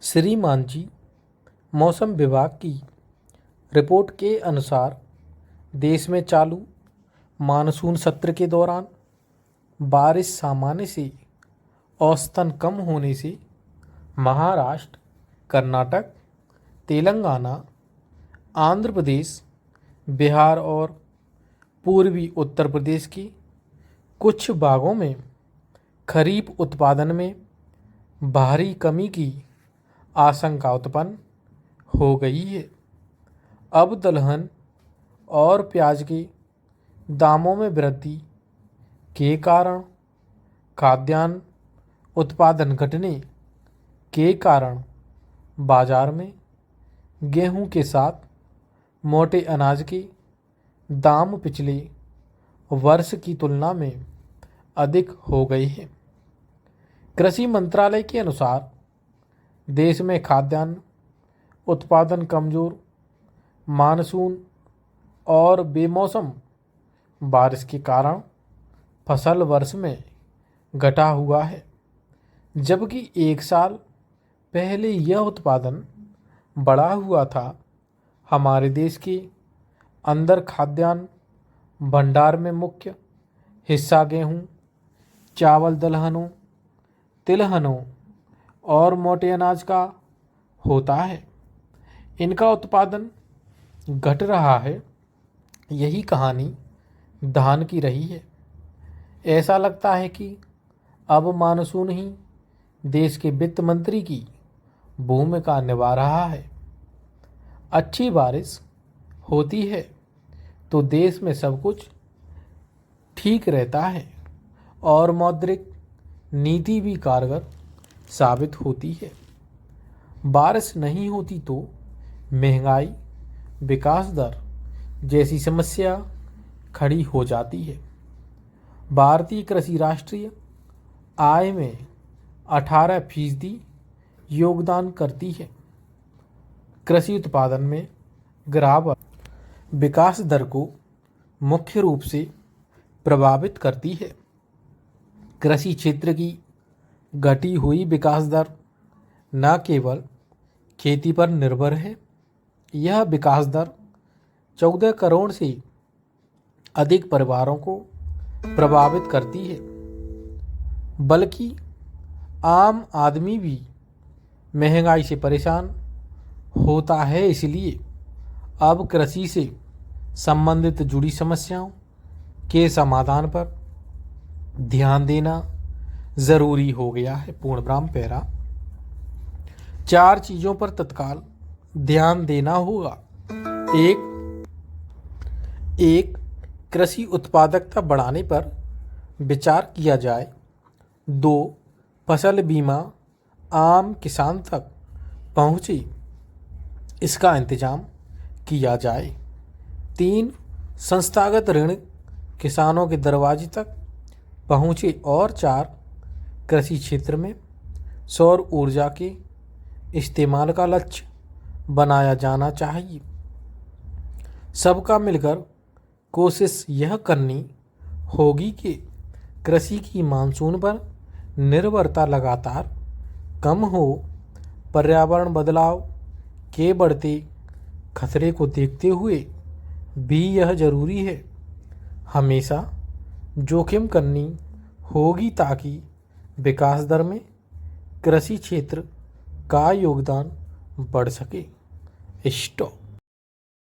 श्रीमान जी, मौसम विभाग की रिपोर्ट के अनुसार देश में चालू मानसून सत्र के दौरान बारिश सामान्य से औसतन कम होने से महाराष्ट्र, कर्नाटक, तेलंगाना, आंध्र प्रदेश, बिहार और पूर्वी उत्तर प्रदेश के कुछ भागों में खरीफ उत्पादन में भारी कमी की आशंका उत्पन्न हो गई है। अब दलहन और प्याज के दामों में वृद्धि के कारण खाद्यान्न उत्पादन घटने के कारण बाजार में गेहूं के साथ मोटे अनाज के दाम पिछले वर्ष की तुलना में अधिक हो गए हैं। कृषि मंत्रालय के अनुसार देश में खाद्यान्न उत्पादन कमजोर मानसून और बेमौसम बारिश के कारण फसल वर्ष में घटा हुआ है, जबकि एक साल पहले यह उत्पादन बढ़ा हुआ था। हमारे देश के अंदर खाद्यान्न भंडार में मुख्य हिस्सा गेहूं, चावल, दलहनों, तिलहनों और मोटे अनाज का होता है। इनका उत्पादन घट रहा है। यही कहानी धान की रही है। ऐसा लगता है कि अब मानसून ही देश के वित्त मंत्री की भूमिका निभा रहा है। अच्छी बारिश होती है तो देश में सब कुछ ठीक रहता है और मौद्रिक नीति भी कारगर साबित होती है। बारिश नहीं होती तो महंगाई, विकास दर जैसी समस्या खड़ी हो जाती है। भारतीय कृषि राष्ट्रीय आय में 18% योगदान करती है। कृषि उत्पादन में गिरावट विकास दर को मुख्य रूप से प्रभावित करती है। कृषि क्षेत्र की घटी हुई विकास दर न केवल खेती पर निर्भर है, यह विकास दर 14 करोड़ से अधिक परिवारों को प्रभावित करती है, बल्कि आम आदमी भी महंगाई से परेशान होता है। इसलिए अब कृषि से संबंधित जुड़ी समस्याओं के समाधान पर ध्यान देना ज़रूरी हो गया है। पूर्णविराम पैरा 4 चीज़ों पर तत्काल ध्यान देना होगा। एक, कृषि उत्पादकता बढ़ाने पर विचार किया जाए। 2, फसल बीमा आम किसान तक पहुँचे, इसका इंतजाम किया जाए। 3, संस्थागत ऋण किसानों के दरवाजे तक पहुँचे। और 4, कृषि क्षेत्र में सौर ऊर्जा के इस्तेमाल का लक्ष्य बनाया जाना चाहिए। सबका मिलकर कोशिश यह करनी होगी कि कृषि की मानसून पर निर्भरता लगातार कम हो। पर्यावरण बदलाव के बढ़ते खतरे को देखते हुए भी यह जरूरी है हमेशा जोखिम करनी होगी ताकि विकास दर में कृषि क्षेत्र का योगदान बढ़ सके। स्टॉप।